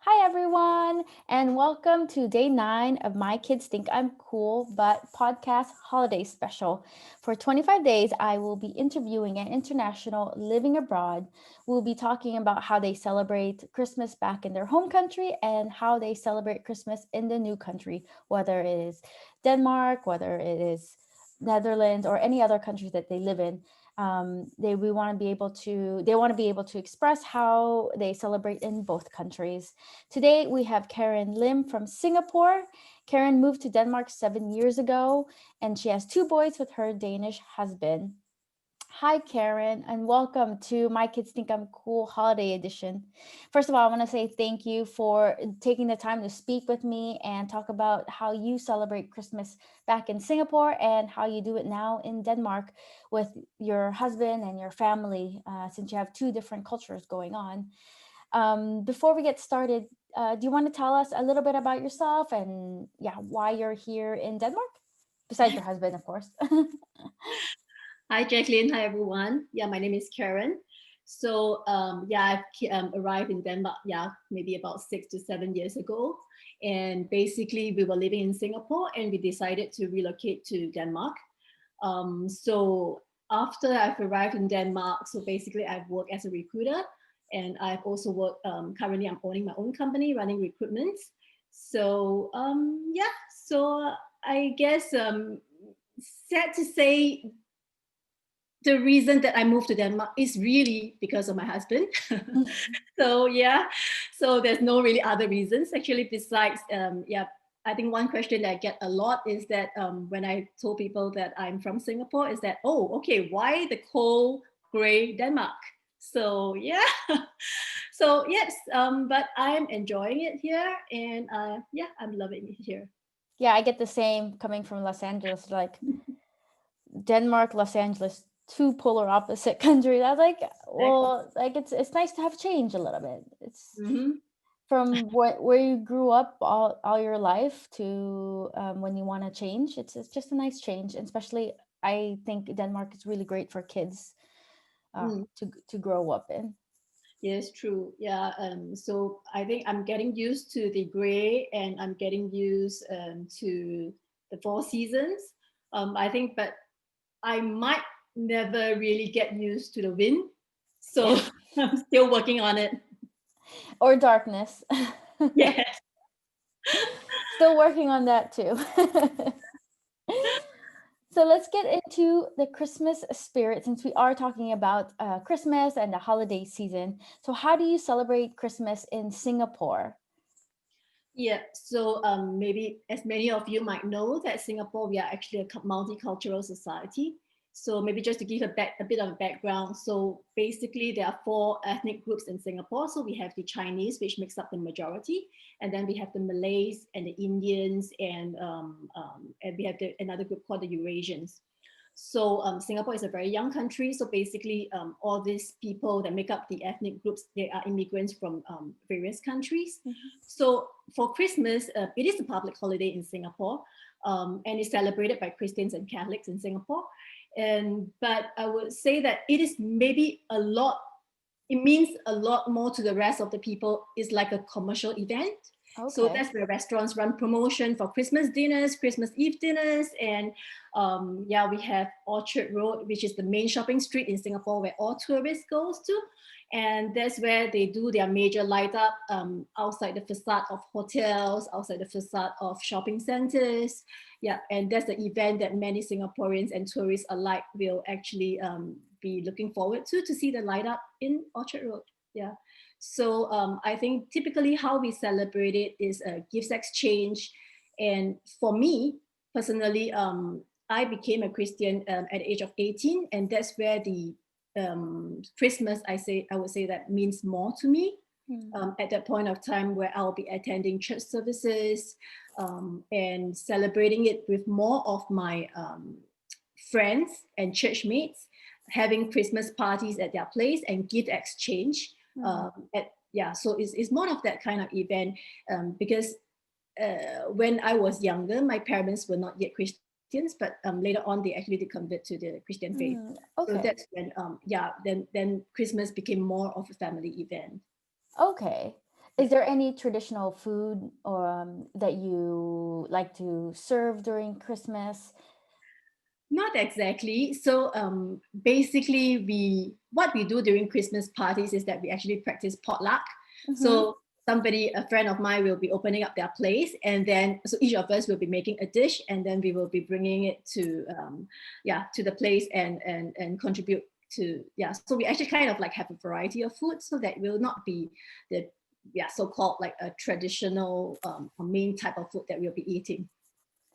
Hi, everyone, and welcome to day 9 of My Kids Think I'm Cool, but podcast holiday special. For 25 days, I will be interviewing an international living abroad. We'll be talking about how they celebrate Christmas back in their home country and how they celebrate Christmas in the new country, whether it is Denmark, whether it is Netherlands, or any other country that they live in. They want to be able to express how they celebrate in both countries. Today we have Karen Lim from Singapore. Karen moved to Denmark 7 years ago, and she has two boys with her Danish husband. Hi, Karen, and welcome to My Kids Think I'm Cool Holiday Edition. First of all, I want to say thank you for taking the time to speak with me and talk about how you celebrate Christmas back in Singapore and how you do it now in Denmark with your husband and your family, since you have two different cultures going on. Before we get started, do you want to tell us a little bit about yourself and, yeah, why you're here in Denmark? Besides your husband, of course. Hi, Jacqueline. Hi, everyone. Yeah, my name is Karen. I've arrived in Denmark, maybe about 6 to 7 years ago. And basically, we were living in Singapore and we decided to relocate to Denmark. So after I've arrived in Denmark, so basically I've worked as a recruiter and I've also worked, currently I'm owning my own company running recruitment. So yeah, so I guess sad to say the reason that I moved to Denmark is really because of my husband. So yeah, so there's no really other reasons actually besides I think one question that I get a lot is that when I told people that I'm from Singapore is that, oh, okay, why the cold gray Denmark? So yeah, so yes, but I'm enjoying it here and I'm loving it here. Yeah, I get the same coming from Los Angeles, like Denmark, Los Angeles, two polar opposite countries. I was like, Exactly. well, like it's nice to have change a little bit. It's Mm-hmm. from where you grew up all your life to when you want to change. It's just a nice change, and especially I think Denmark is really great for kids to grow up in. Yes, true. Yeah. So I think I'm getting used to the gray and I'm getting used to the four seasons. I think, but I might never really get used to the wind. So Yeah, I'm still working on it. or darkness. Yes. Still working on that too. So let's get into the Christmas spirit since we are talking about Christmas and the holiday season. So, how do you celebrate Christmas in Singapore? Yeah, so maybe as many of you might know that Singapore, we are actually a multicultural society. So maybe just to give a bit of a background. So basically there are four ethnic groups in Singapore. So we have the Chinese, which makes up the majority. And then we have the Malays and the Indians and we have another group called the Eurasians. So Singapore is a very young country. So basically, all these people that make up the ethnic groups, they are immigrants from various countries. Mhm. So for Christmas, it is a public holiday in Singapore, and it's celebrated by Christians and Catholics in Singapore. But I would say that it is maybe a lot. It means a lot more to the rest of the people. It's like a commercial event. So Okay. that's where restaurants run promotion for Christmas dinners, Christmas Eve dinners, and we have Orchard Road, which is the main shopping street in Singapore where all tourists goes to, and that's where they do their major light up outside the facade of hotels, outside the facade of shopping centers. Yeah, and that's the event that many Singaporeans and tourists alike will actually be looking forward to see the light up in Orchard Road. Yeah. So I think typically how we celebrate it is a gifts exchange. And for me personally, I became a Christian at the age of 18, and that's where the Christmas, I would say that means more to me. Hmm. At that point of time where I'll be attending church services and celebrating it with more of my friends and church mates, having Christmas parties at their place and gift exchange. Hmm. So it's more of that kind of event because when I was younger, my parents were not yet Christians, but later on they actually did convert to the Christian faith. Hmm. So Okay. that's when then Christmas became more of a family event. Okay. Is there any traditional food or that you like to serve during Christmas? Not exactly. So basically, we what we do during Christmas parties is that we actually practice potluck. Mm-hmm. So somebody, a friend of mine, will be opening up their place, and then so each of us will be making a dish, and then we will be bringing it to to the place and contribute to So we actually kind of like have a variety of food, so that will not be the so-called like a traditional or main type of food that we'll be eating.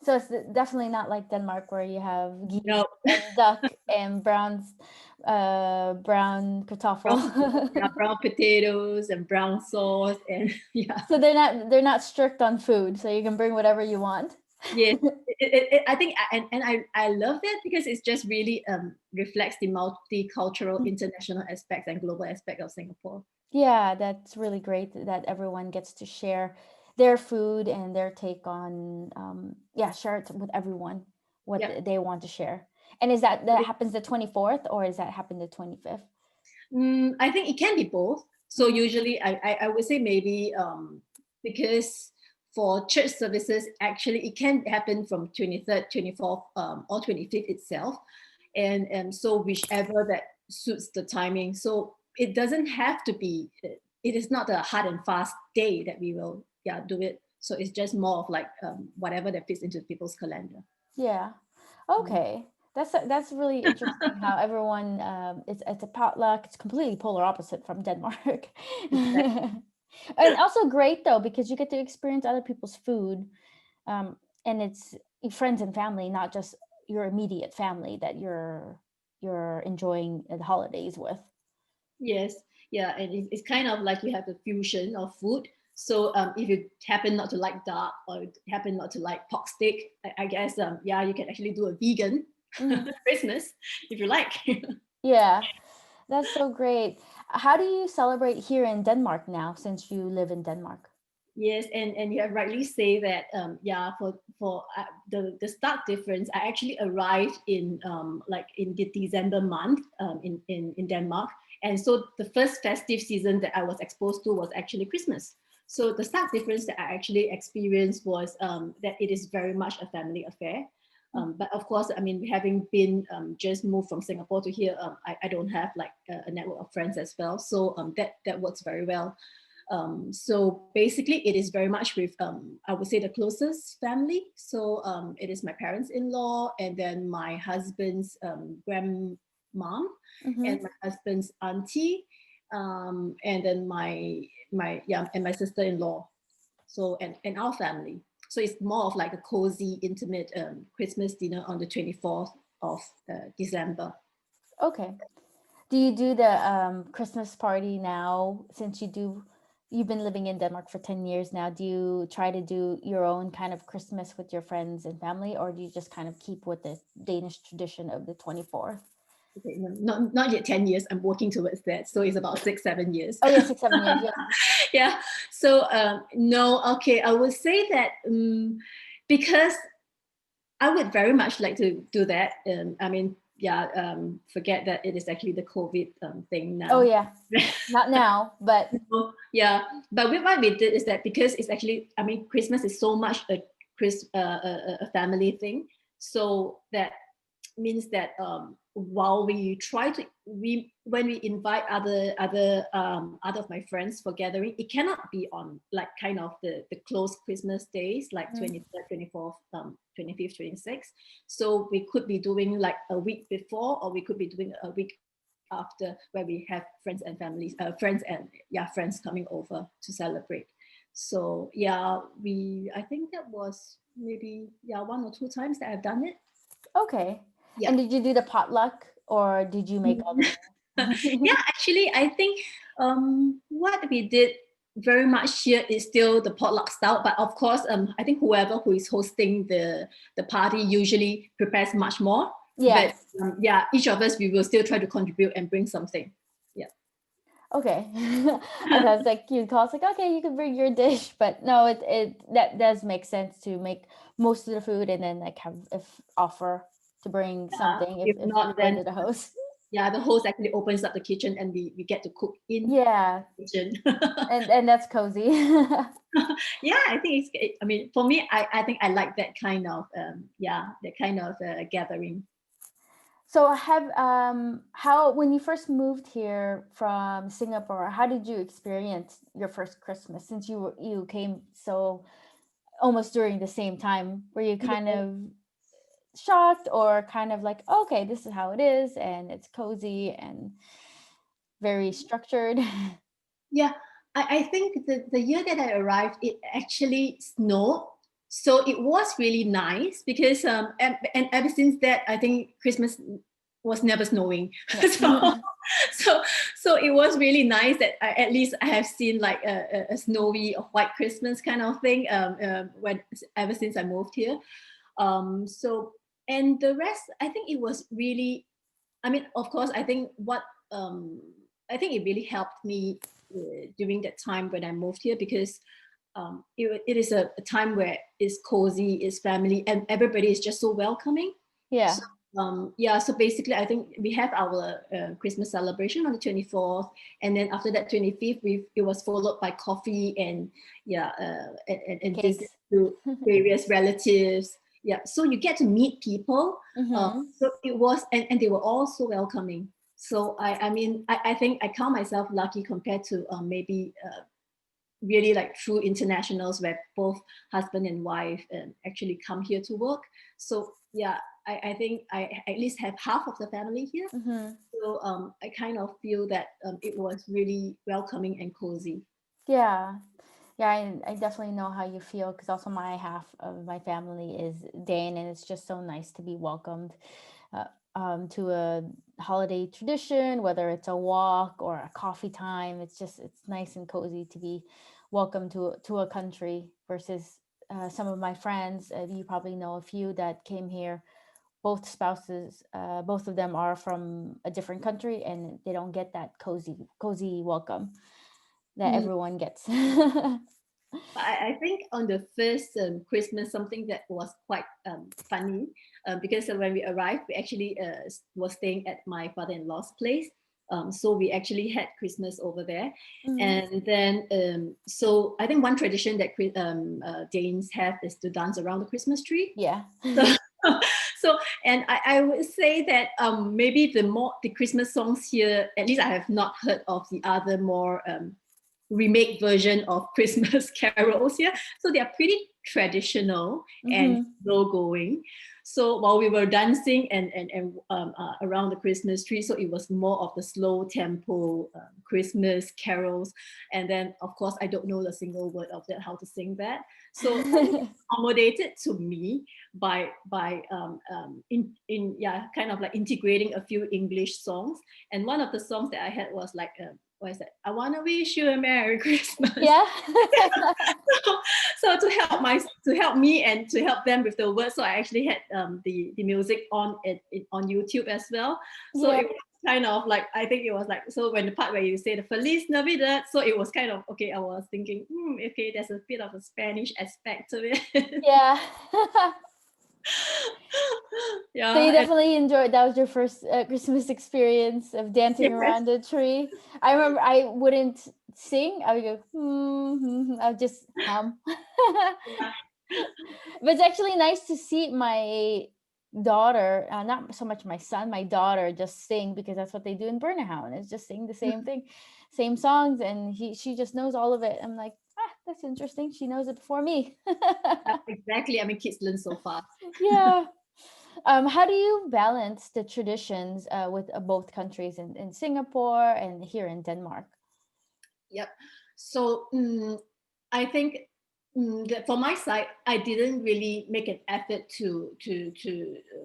So it's definitely not like Denmark where you have geese No, and duck and brown kartoffel. brown potatoes and brown sauce and yeah. So they're not strict on food, so you can bring whatever you want. Yes, I think I love that because it's just really reflects the multicultural, international aspects and global aspect of Singapore. Yeah, that's really great that everyone gets to share their food and their take on share it with everyone what Yeah. they want to share. And is that happens the 24th or is that happen the 25th? I think it can be both. So usually I would say maybe because for church services, actually it can happen from 23rd, 24th, or 25th itself. And so whichever that suits the timing. So it doesn't have to be, it is not a hard and fast day that we will do it. So it's just more of like whatever that fits into people's calendar. Yeah. Mm. Okay. That's really interesting how everyone it's a potluck. It's completely polar opposite from Denmark. Exactly. And also great though because you get to experience other people's food. And it's friends and family, not just your immediate family that you're enjoying the holidays with. Yes, yeah, and it's kind of like you have a fusion of food. So if you happen not to like duck or happen not to like pork steak, I guess you can actually do a vegan Mhm. Christmas if you like. Yeah, that's so great. How do you celebrate here in Denmark now since you live in Denmark? Yes, and you have rightly say that for the stark difference, I actually arrived in like in the December month in Denmark, and so the first festive season that I was exposed to was actually Christmas. So the stark difference that I actually experienced was that it is very much a family affair. But of course, I mean, having been just moved from Singapore to here, I don't have like a network of friends as well. So that works very well. So basically, it is very much with, I would say, the closest family. So it is my parents-in-law, and then my husband's grandmom, and Mm-hmm. my husband's auntie, and then and my sister-in-law. So and our family. So it's more of like a cozy, intimate Christmas dinner on the 24th of December. Okay. Do you do the Christmas party now since you've been living in Denmark for 10 years now? Do you try to do your own kind of Christmas with your friends and family or do you just kind of keep with the Danish tradition of the 24th? Okay, not yet 10 years. I'm working towards that. So it's about 6, 7 years. Oh yeah, 6, 7 years. Yeah. Yeah. So no, okay. I would say that because I would very much like to do that. I mean, forget that it is actually the COVID thing Oh now. yeah. Not now, but Yeah, but what we did is that because it's actually, I mean, Christmas is so much a family thing, so that means that while we try to when we invite other of my friends for gathering, it cannot be on like kind of the close Christmas days like Mhm. 23rd, 24th, 25th, 26th. So we could be doing like a week before, or we could be doing a week after, where we have friends and families, friends coming over to celebrate. So I think that was maybe 1 or 2 times that I've done it. Okay. Yeah. And did you do the potluck or did you make all the Yeah, meals? actually, I think what we did very much here is still the potluck style, but of course, I think whoever who is hosting the party usually prepares much more. But Yes. each of us we will still try to contribute and bring something. Yeah. Okay. I thought it's like cute calls like, okay, you can bring your dish, but no, it that does make sense to make most of the food and then like have if offer to bring something If if not, you're going then to the host. yeah, the host actually opens up the kitchen and we get to cook in Yeah, the kitchen. and that's cozy. Yeah, I think I mean, for me, I think I like that kind of that kind of gathering. So have how when you first moved here from Singapore, how did you experience your first Christmas since you came so almost during the same time? Were you kind Yeah, of shocked or kind of like, okay, this is how it is and it's cozy and very structured? yeah. I think the year that I arrived, it actually snowed. So it was really nice because and ever since that, I think Christmas was never snowing. Yeah. so so so it was really nice that at least I have seen like a snowy or white Christmas kind of thing when ever since I moved here. So and the rest, I think it was really. I mean, of course, um, I think it really helped me during that time when I moved here because it is a time where it's cozy, it's family, and everybody is just so welcoming. Yeah. So yeah, so basically, I think we have our Christmas celebration on the 24th, and then after that 25th, it was followed by coffee and yeah, and visit Cakes. to various relatives. Yeah, so you get to meet people. Mm-hmm. So it was, and they were all so welcoming. So I mean, I think I count myself lucky compared to maybe really like true internationals where both husband and wife actually come here to work. So yeah, I think I at least have half of the family here. Mm-hmm. So I kind of feel that it was really welcoming and cozy. Yeah. Yeah, I definitely know how you feel because also my half of my family is Dane, and it's just so nice to be welcomed uh, to a holiday tradition, whether it's a walk or a coffee time. It's nice and cozy to be welcome to a country versus some of my friends. You probably know a few that came here. Both spouses, both of them are from a different country, and they don't get that cozy welcome that Mm. everyone gets. I think on the first Christmas, something that was quite funny because when we arrived, we actually was staying at my father-in-law's place. So we actually had Christmas over there, Mhm. and then so I think one tradition that Danes have is to dance around the Christmas tree. Yeah. So, so and I would say that maybe the Christmas songs here, at least I have not heard of the other more remake version of Christmas carols here. So they are pretty traditional and Hmm. slow going. So while we were dancing and around the Christmas tree, so it was more of the slow tempo Christmas carols. And then, of course, I don't know the single word of that, how to sing that. So I think it's accommodated to me by yeah, kind of like integrating a few English songs. And one of the songs that I had was like what is that? I want to wish you a Merry Christmas. Yeah. so, so to help me and to help them with the words, so I actually had the music on it on YouTube as well. So Yeah. it was kind of like I think it was like so when the part where you say the Feliz Navidad, so it was kind of okay. I was thinking, okay, there's a bit of a Spanish aspect to it. Yeah. So you Yeah, and definitely enjoyed that was your first Christmas experience of dancing yes, around the tree. I remember I wouldn't sing. I would go, I would just hum. yeah. But it's actually nice to see my daughter, not so much my son, my daughter just sing because that's what they do in Burnahound. Is just sing the same thing, same songs, and she just knows all of it. I'm like, that's interesting. She knows it before me. Exactly. I mean, kids learn so fast. Yeah. How do you balance the traditions with both countries in Singapore and here in Denmark? Yep. So I think that for my side, I didn't really make an effort to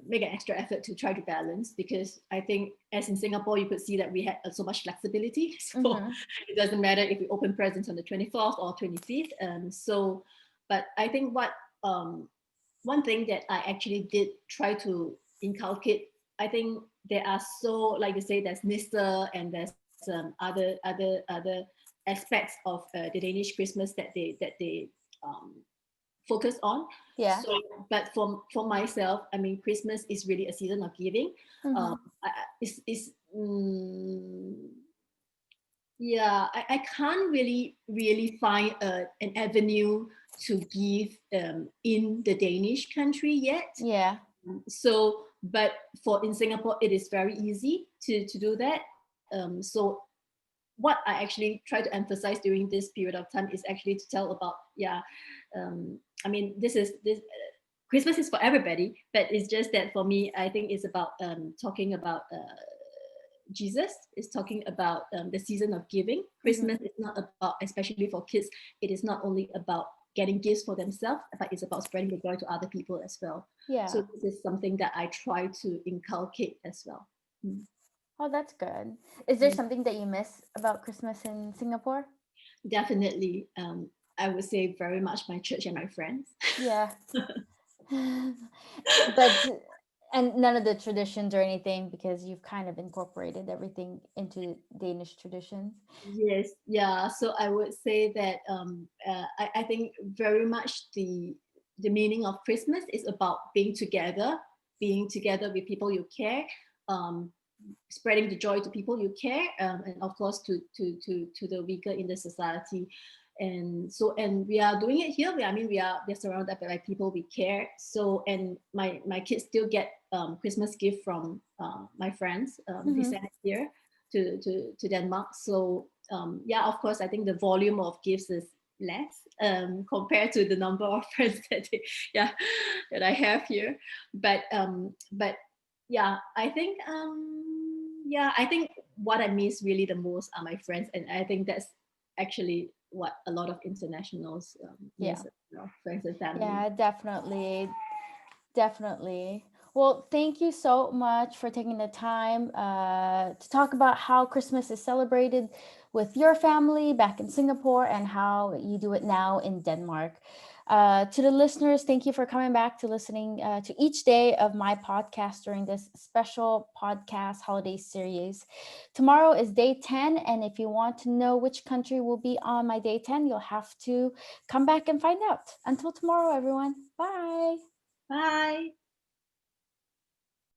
make an extra effort to try to balance because I think as in Singapore, you could see that we had so much flexibility. So Mm-hmm. it doesn't matter if we open presents on the 24th or 25th. So, but I think what one thing that I actually did try to inculcate, I think there are so like you say, there's Nista and there's other aspects of the Danish Christmas that they um, focus on. Yeah. So, but for myself, I mean, Christmas is really a season of giving. Um, Mm-hmm. it's mm, yeah, I can't really find an avenue to give in the Danish country yet. Yeah. So, but for in Singapore, it is very easy to do that. So what I actually try to emphasize during this period of time is actually to tell about, yeah, I mean, this Christmas is for everybody, but it's just that for me, I think it's about talking about Jesus, is talking about the season of giving. Mm-hmm. Christmas is not about, especially for kids, it is not only about getting gifts for themselves, but it's about spreading the joy to other people as well. So Yeah. this is something that I try to inculcate as well. Mm. Oh, that's good. Is there Yeah, something that you miss about Christmas in Singapore? definitely. I would say very much my church and my friends. Yeah. But and none of the traditions or anything because you've kind of incorporated everything into Danish traditions. Yes, yeah. So I would say that I think very much the meaning of Christmas is about being together with people you care, um, spreading the joy to people you care, and of course to the weaker in the society. And so, and we are doing it here. I mean, we're surrounded by people we care. So, and my kids still get Christmas gift from my friends. They Mm-hmm. send it here to Denmark. So yeah, of course, I think the volume of gifts is less compared to the number of friends yeah, that I have here. But yeah, I think what I miss really the most are my friends, and I think that's actually what a lot of internationals Yeah. miss, friends and family. Yeah, definitely. Definitely. Well, thank you so much for taking the time to talk about how Christmas is celebrated with your family back in Singapore and how you do it now in Denmark. To the listeners, thank you for coming back to listening to each day of my podcast during this special podcast holiday series. Tomorrow is day 10, and if you want to know which country will be on my day 10, you'll have to come back and find out. Until tomorrow, everyone. Bye. Bye.